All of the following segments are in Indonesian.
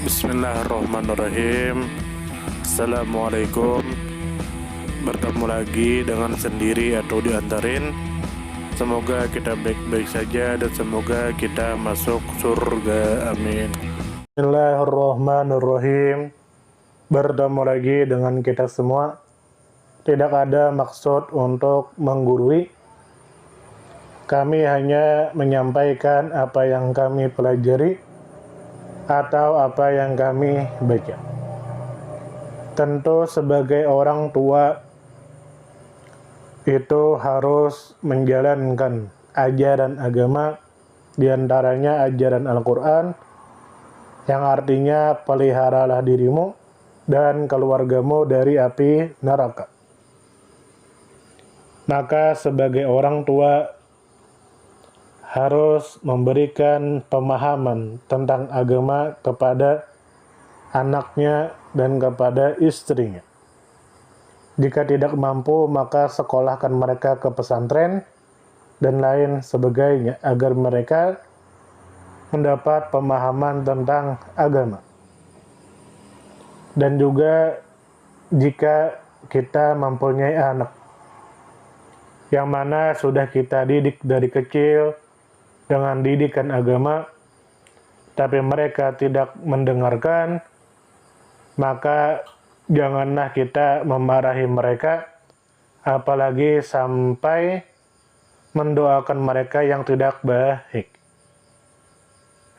Bismillahirrahmanirrahim. Assalamualaikum. Bertemu lagi dengan sendiri atau diantarin. Semoga kita baik-baik saja dan semoga kita masuk surga. Amin. Bismillahirrahmanirrahim. Bertemu lagi dengan kita semua. Tidak ada maksud untuk menggurui. Kami hanya menyampaikan apa yang kami pelajari atau apa yang kami baca. Tentu sebagai orang tua itu harus menjalankan ajaran agama, diantaranya ajaran Al-Quran, yang artinya peliharalah dirimu dan keluargamu dari api neraka. Maka sebagai orang tua harus memberikan pemahaman tentang agama kepada anaknya dan kepada istrinya. Jika tidak mampu, maka sekolahkan mereka ke pesantren dan lain sebagainya agar mereka mendapat pemahaman tentang agama. Dan juga jika kita mempunyai anak yang mana sudah kita didik dari kecil dengan didikan agama, tapi mereka tidak mendengarkan, maka janganlah kita memarahi mereka, apalagi sampai mendoakan mereka yang tidak baik.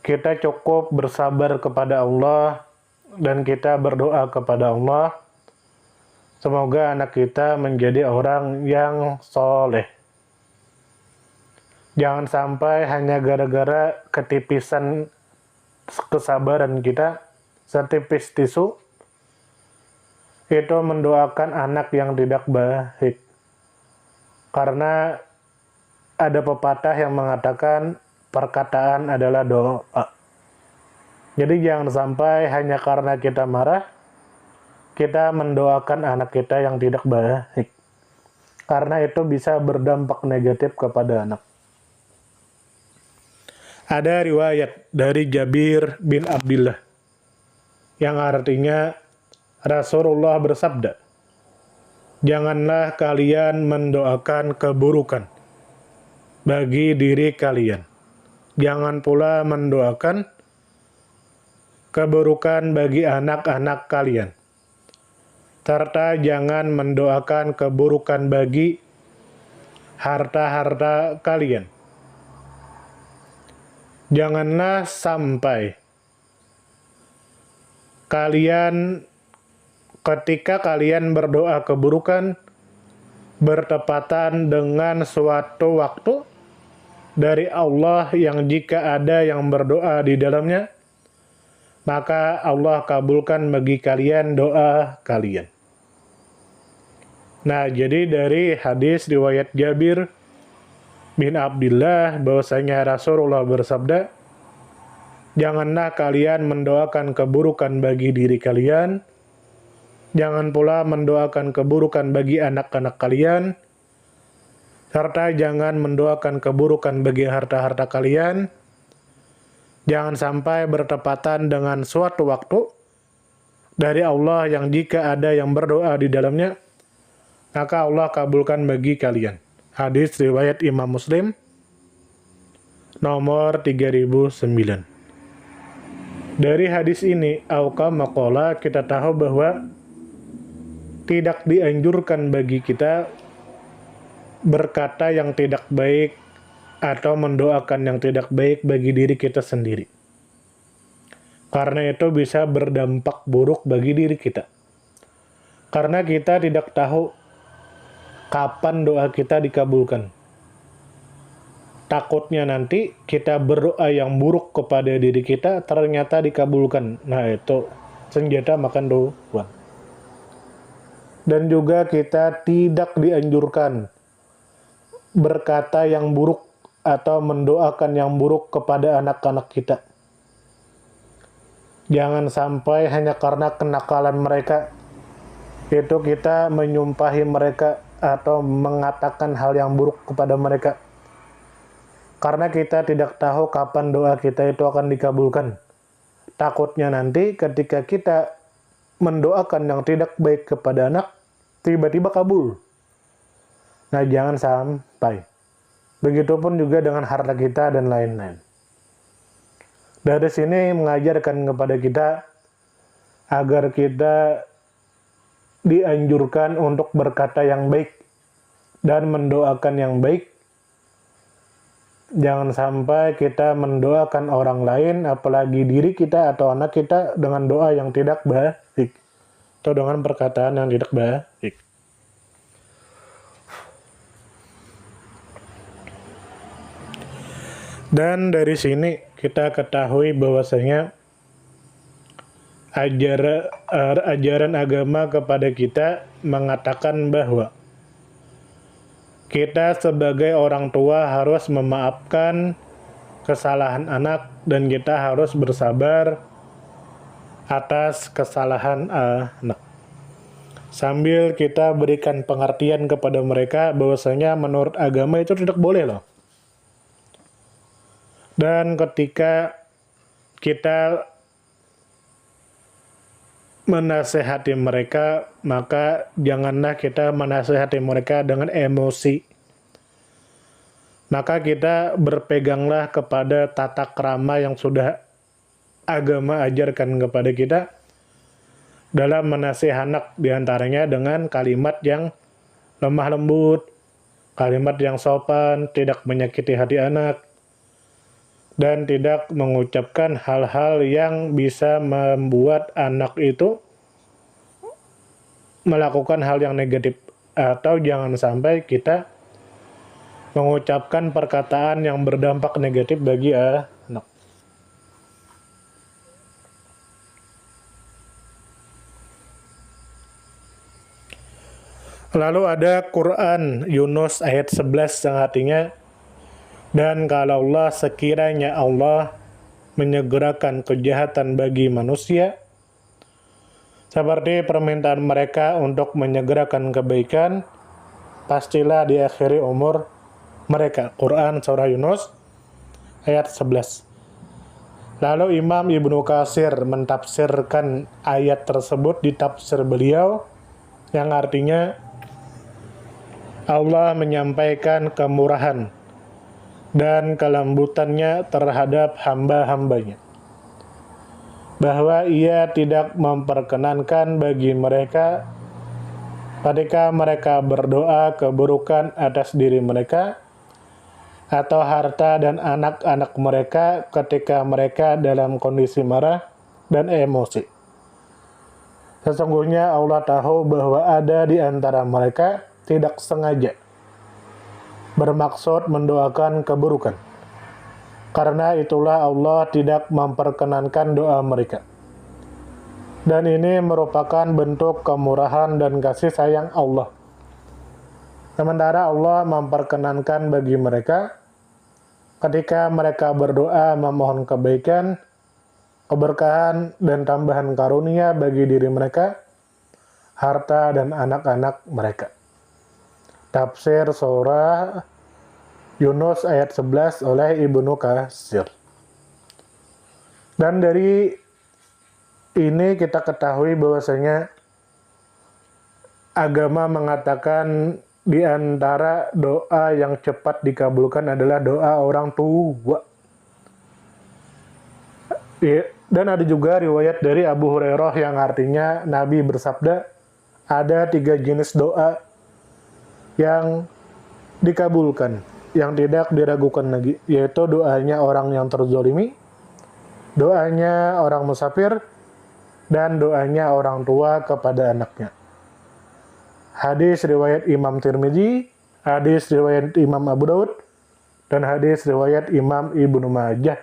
Kita cukup bersabar kepada Allah dan kita berdoa kepada Allah, semoga anak kita menjadi orang yang soleh. Jangan sampai hanya gara-gara ketipisan kesabaran kita, setipis tisu, itu mendoakan anak yang tidak baik. Karena ada pepatah yang mengatakan perkataan adalah doa. Jadi jangan sampai hanya karena kita marah, kita mendoakan anak kita yang tidak baik. Karena itu bisa berdampak negatif kepada anak. Ada riwayat dari Jabir bin Abdullah yang artinya Rasulullah bersabda, "Janganlah kalian mendoakan keburukan bagi diri kalian. Jangan pula mendoakan keburukan bagi anak-anak kalian. Serta jangan mendoakan keburukan bagi harta-harta kalian. Janganlah sampai kalian ketika kalian berdoa keburukan bertepatan dengan suatu waktu dari Allah yang jika ada yang berdoa di dalamnya, maka Allah kabulkan bagi kalian doa kalian." Nah, jadi dari hadis riwayat Jabir bin Abdullah bahwasanya Rasulullah bersabda, "Janganlah kalian mendoakan keburukan bagi diri kalian, jangan pula mendoakan keburukan bagi anak-anak kalian, serta jangan mendoakan keburukan bagi harta-harta kalian. Jangan sampai bertepatan dengan suatu waktu dari Allah yang jika ada yang berdoa di dalamnya, maka Allah kabulkan bagi kalian." Hadis riwayat Imam Muslim nomor 3009. Dari hadis ini, auqa maqala, kita tahu bahwa tidak dianjurkan bagi kita berkata yang tidak baik atau mendoakan yang tidak baik bagi diri kita sendiri. Karena itu bisa berdampak buruk bagi diri kita. Karena kita tidak tahu kapan doa kita dikabulkan. Takutnya nanti kita berdoa yang buruk kepada diri kita ternyata dikabulkan. Nah, itu senjata makan tuan. Dan juga kita tidak dianjurkan berkata yang buruk atau mendoakan yang buruk kepada anak-anak kita. Jangan sampai hanya karena kenakalan mereka itu kita menyumpahi mereka atau mengatakan hal yang buruk kepada mereka. Karena kita tidak tahu kapan doa kita itu akan dikabulkan. Takutnya nanti ketika kita mendoakan yang tidak baik kepada anak, tiba-tiba kabul. Nah, jangan sampai. Begitupun juga dengan harta kita dan lain-lain. Dari sini mengajarkan kepada kita agar kita dianjurkan untuk berkata yang baik dan mendoakan yang baik. Jangan sampai kita mendoakan orang lain, apalagi diri kita atau anak kita, dengan doa yang tidak baik atau dengan perkataan yang tidak baik. Dan dari sini kita ketahui bahwasanya ajaran agama kepada kita mengatakan bahwa kita sebagai orang tua harus memaafkan kesalahan anak dan kita harus bersabar atas kesalahan anak. Sambil kita berikan pengertian kepada mereka bahwasanya menurut agama itu tidak boleh loh. Dan ketika kita menasehati mereka, maka janganlah kita menasehati mereka dengan emosi. Maka kita berpeganglah kepada tata krama yang sudah agama ajarkan kepada kita dalam menasihati anak, diantaranya dengan kalimat yang lemah lembut, kalimat yang sopan, tidak menyakiti hati anak, dan tidak mengucapkan hal-hal yang bisa membuat anak itu melakukan hal yang negatif. Atau jangan sampai kita mengucapkan perkataan yang berdampak negatif bagi anak. Lalu ada Quran Yunus ayat 11 yang artinya, dan kalau Allah sekiranya Allah menyegerakan kejahatan bagi manusia, seperti permintaan mereka untuk menyegerakan kebaikan, pastilah diakhiri umur mereka. Quran Surah Yunus ayat 11. Lalu Imam Ibnu Katsir mentafsirkan ayat tersebut di tafsir beliau, yang artinya Allah menyampaikan kemurahan dan kelembutannya terhadap hamba-hambanya, bahwa ia tidak memperkenankan bagi mereka ketika mereka berdoa keburukan atas diri mereka atau harta dan anak-anak mereka ketika mereka dalam kondisi marah dan emosi. Sesungguhnya Allah tahu bahwa ada di antara mereka tidak sengaja bermaksud mendoakan keburukan. Karena itulah Allah tidak memperkenankan doa mereka. Dan ini merupakan bentuk kemurahan dan kasih sayang Allah. Sementara Allah memperkenankan bagi mereka ketika mereka berdoa memohon kebaikan, keberkahan, dan tambahan karunia bagi diri mereka, harta, dan anak-anak mereka. Tafsir surah Yunus ayat 11 oleh Ibnu Katsir. Dan dari ini kita ketahui bahwasanya agama mengatakan di antara doa yang cepat dikabulkan adalah doa orang tua. Dan ada juga riwayat dari Abu Hurairah yang artinya Nabi bersabda, ada 3 jenis doa yang dikabulkan, yang tidak diragukan lagi, yaitu doanya orang yang terzolimi, doanya orang musafir, dan doanya orang tua kepada anaknya. Hadis riwayat Imam Tirmidzi, hadis riwayat Imam Abu Daud, dan hadis riwayat Imam Ibnu Majah.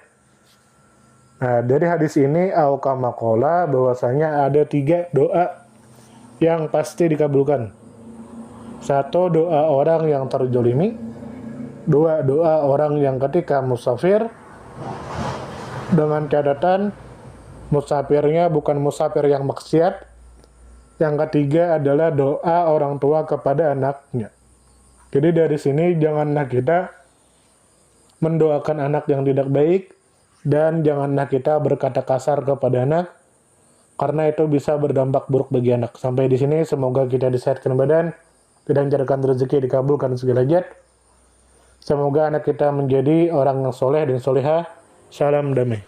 Nah, dari hadis ini auqamakola bahwasanya ada 3 doa yang pasti dikabulkan. 1, doa orang yang terzolimi. 2, doa orang yang ketika musafir, dengan catatan musafirnya bukan musafir yang maksiat. Yang ketiga adalah doa orang tua kepada anaknya. Jadi dari sini janganlah kita mendoakan anak yang tidak baik, Dan janganlah kita berkata kasar kepada anak, karena itu bisa berdampak buruk bagi anak. Sampai di sini, semoga kita disehatkan badan, dilancarkan rezeki, dikabulkan segala hajat. Semoga anak kita menjadi orang yang soleh dan soleha. Salam damai.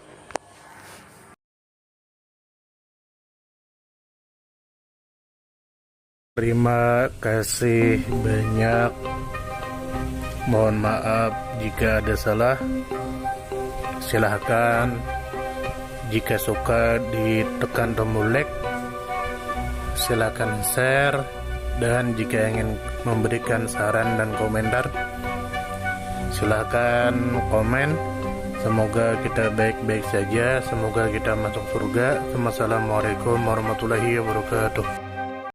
Terima kasih banyak. Mohon maaf jika ada salah. Silahkan jika suka ditekan tombol like, silahkan share, dan jika ingin memberikan saran dan komentar, silahkan komen. Semoga kita baik-baik saja, semoga kita masuk surga. Wassalamualaikum warahmatullahi wabarakatuh.